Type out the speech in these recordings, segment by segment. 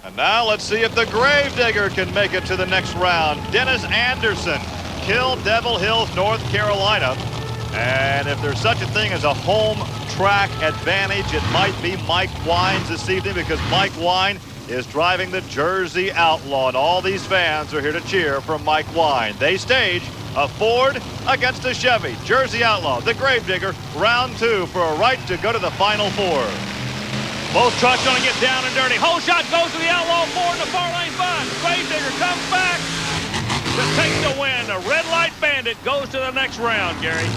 And now let's see if the Gravedigger can make it to the next round. Dennis Anderson, Kill Devil Hills, North Carolina. And if there's such a thing as a home track advantage, it might be Mike Wines this evening, because Mike Wine is driving the Jersey Outlaw, and all these fans are here to cheer for Mike Wine. They stage a Ford against a Chevy. Jersey Outlaw, the Gravedigger, round 2 for a right to go to the Final Four. Both trucks going to get down and dirty. Whole shot goes to the Outlaw Ford in the far lane five. Gravedigger comes back to take the win. The Red Light Bandit goes to the next round, Gary.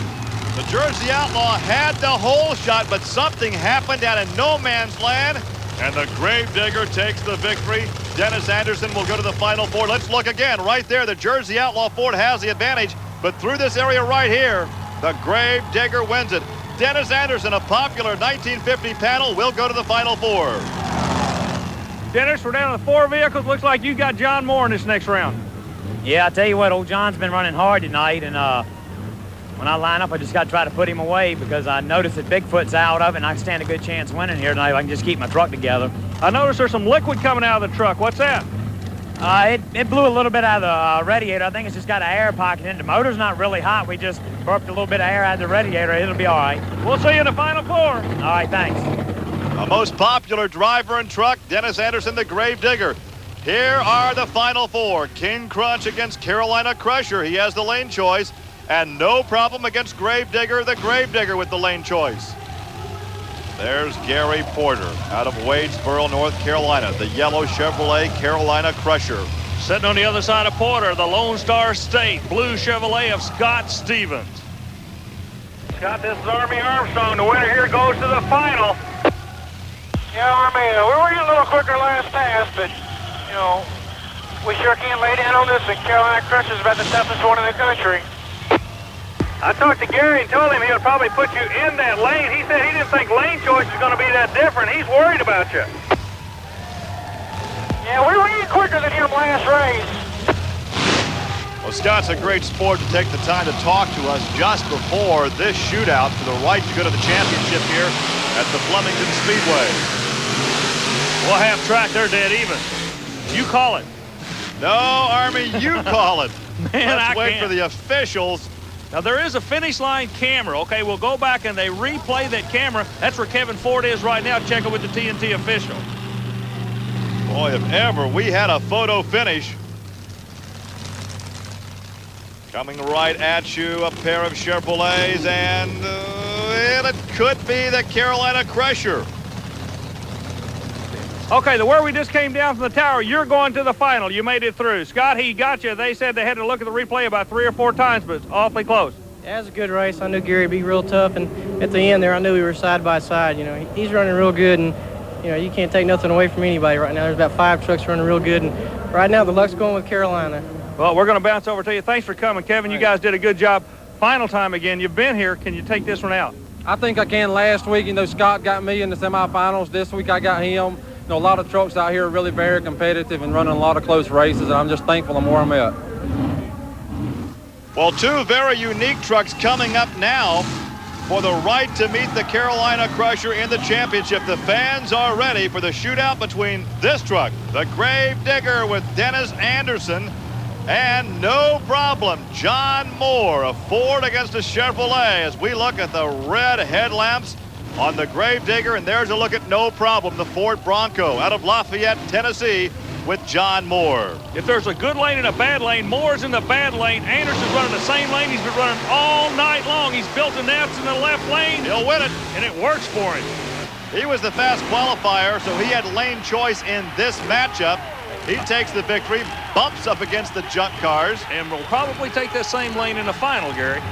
The Jersey Outlaw had the hole shot, but something happened out in no man's land, and the Gravedigger takes the victory. Dennis Anderson will go to the Final Four. Let's look again. Right there, the Jersey Outlaw Ford has the advantage, but through this area right here, the Gravedigger wins it. Dennis Anderson, a popular 1950 panel, will go to the Final Four. Dennis, we're down to the 4 vehicles. Looks like you got John Moore in this next round. Yeah, I tell you what, old John's been running hard tonight, and when I line up, I just got to try to put him away, because I noticed that Bigfoot's out of it, and I stand a good chance winning here tonight if I can just keep my truck together. I noticed there's some liquid coming out of the truck. What's that? It blew a little bit out of the radiator. I think it's just got an air pocket in it. The motor's not really hot. We just burped a little bit of air out of the radiator. It'll be all right. We'll see you in the Final Four. All right, thanks. The most popular driver in truck, Dennis Anderson, the Gravedigger. Here are the Final Four. King Crunch against Carolina Crusher. He has the lane choice. And no problem against Gravedigger, the Gravedigger with the lane choice. There's Gary Porter out of Wadesboro, North Carolina. The yellow Chevrolet Carolina Crusher. Sitting on the other side of Porter, the Lone Star State blue Chevrolet of Scott Stevens. Scott, this is Army Armstrong. The winner here goes to the final. Yeah, Army, we were getting a little quicker last pass, but, you know, we sure can't lay down on this, and Carolina Crusher's about the toughest one in the country. I talked to Gary and told him he would probably put you in that lane. He said he didn't think lane choice is going to be that different. He's worried about you. Yeah, we were getting quicker than him last race. Well, Scott's a great sport to take the time to talk to us just before this shootout for the right to go to the championship here at the Flemington Speedway. We'll have track. They're dead even. You call it. No, Army, you call it. Man, Let's I wait can't. for the officials. Now, there is a finish line camera. Okay, we'll go back and they replay that camera. That's where Kevin Ford is right now, checking with the TNT official. Boy, if ever we had a photo finish. Coming right at you, a pair of Chevrolets, and it could be the Carolina Crusher. Okay, where we just came down from the tower, you're going to the final. You made it through. Scott, he got you. They said they had to look at the replay about 3 or 4 times, but it's awfully close. Yeah, it was a good race. I knew Gary would be real tough, and at the end there, I knew we were side by side. You know, he's running real good, and you know, you can't take nothing away from anybody right now. There's about 5 trucks running real good, and right now the luck's going with Carolina. Well, we're going to bounce over to you. Thanks for coming, Kevin. You guys did a good job. Final time again. You've been here. Can you take this one out? I think I can. Last week, you know, Scott got me in the semifinals. This week I got him. You know, a lot of trucks out here are really very competitive and running a lot of close races, and I'm just thankful I'm where I'm at. Well, 2 very unique trucks coming up now for the right to meet the Carolina Crusher in the championship. The fans are ready for the shootout between this truck, the Gravedigger with Dennis Anderson, and no problem, John Moore, a Ford against a Chevrolet, as we look at the red headlamps on the Gravedigger, and there's a look at no problem, the Ford Bronco out of Lafayette, Tennessee, with John Moore. If there's a good lane and a bad lane, Moore's in the bad lane. Anderson's running the same lane he's been running all night long. He's built an F's in the left lane. He'll win it. And it works for him. He was the fast qualifier, so he had lane choice in this matchup. He takes the victory, bumps up against the junk cars. And will probably take that same lane in the final, Gary.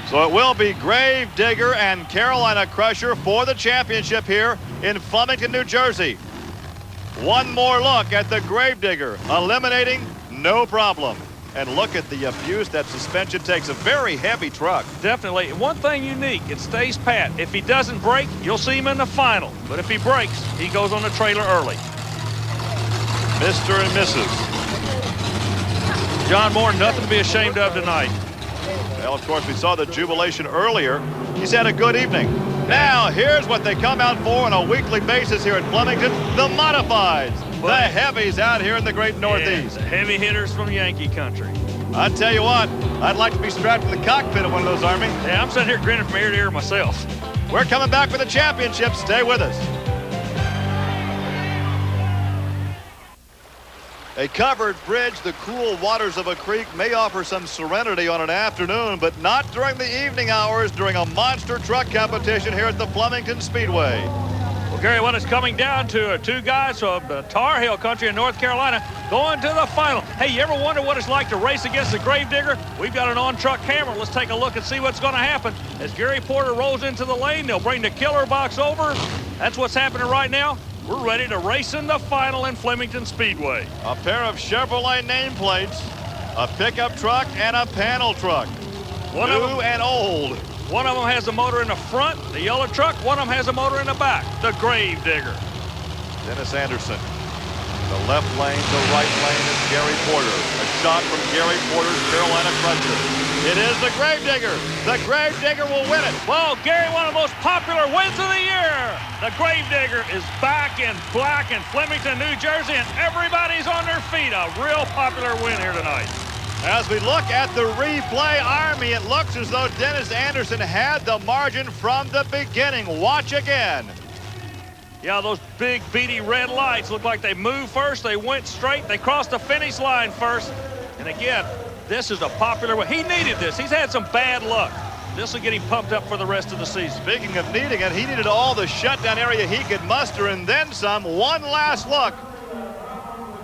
So it will be Gravedigger and Carolina Crusher for the championship here in Flemington, New Jersey. One more look at the Gravedigger, eliminating no problem. And look at the abuse that suspension takes. A very heavy truck. Definitely. One thing unique, it stays pat. If he doesn't break, you'll see him in the final. But if he breaks, he goes on the trailer early. Mr. and Mrs. John Moore, nothing to be ashamed of tonight. Well, of course, we saw the jubilation earlier. He's had a good evening. Now, here's what they come out for on a weekly basis here at Flemington, the modifieds, the heavies out here in the great Northeast. Yeah, heavy hitters from Yankee country. I tell you what, I'd like to be strapped in the cockpit of one of those, Army. Yeah, I'm sitting here grinning from ear to ear myself. We're coming back for the championship. Stay with us. A covered bridge, the cool waters of a creek, may offer some serenity on an afternoon, but not during the evening hours during a monster truck competition here at the Flemington Speedway. Well, Gary, what it's coming down to two guys from the Tar Heel country in North Carolina going to the final. Hey, you ever wonder what it's like to race against the Gravedigger? We've got an on-truck camera. Let's take a look and see what's going to happen. As Gary Porter rolls into the lane, they'll bring the killer box over. That's what's happening right now. We're ready to race in the final in Flemington Speedway. A pair of Chevrolet nameplates, a pickup truck, and a panel truck. New and old. One of them has a motor in the front, the yellow truck. One of them has a motor in the back, the Gravedigger. Dennis Anderson. The left lane, the right lane is Gary Porter. A shot from Gary Porter's Carolina Crusher. It is the Gravedigger. The Gravedigger will win it. Well, Gary, one of the most popular wins of the year. The Gravedigger is back in black in Flemington, New Jersey, and everybody's on their feet. A real popular win here tonight. As we look at the replay, Army, it looks as though Dennis Anderson had the margin from the beginning. Watch again. Yeah, those big, beady red lights look like they moved first. They went straight. They crossed the finish line first. And again, this is a popular win. He needed this. He's had some bad luck. This will get him pumped up for the rest of the season. Speaking of needing it, he needed all the shutdown area he could muster and then some. One last look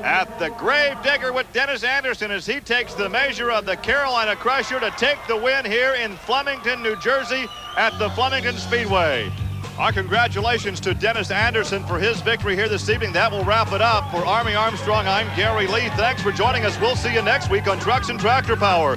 at the Gravedigger with Dennis Anderson as he takes the measure of the Carolina Crusher to take the win here in Flemington, New Jersey at the Flemington Speedway. Our congratulations to Dennis Anderson for his victory here this evening. That will wrap it up. For Army Armstrong, I'm Gary Lee. Thanks for joining us. We'll see you next week on Trucks and Tractor Power.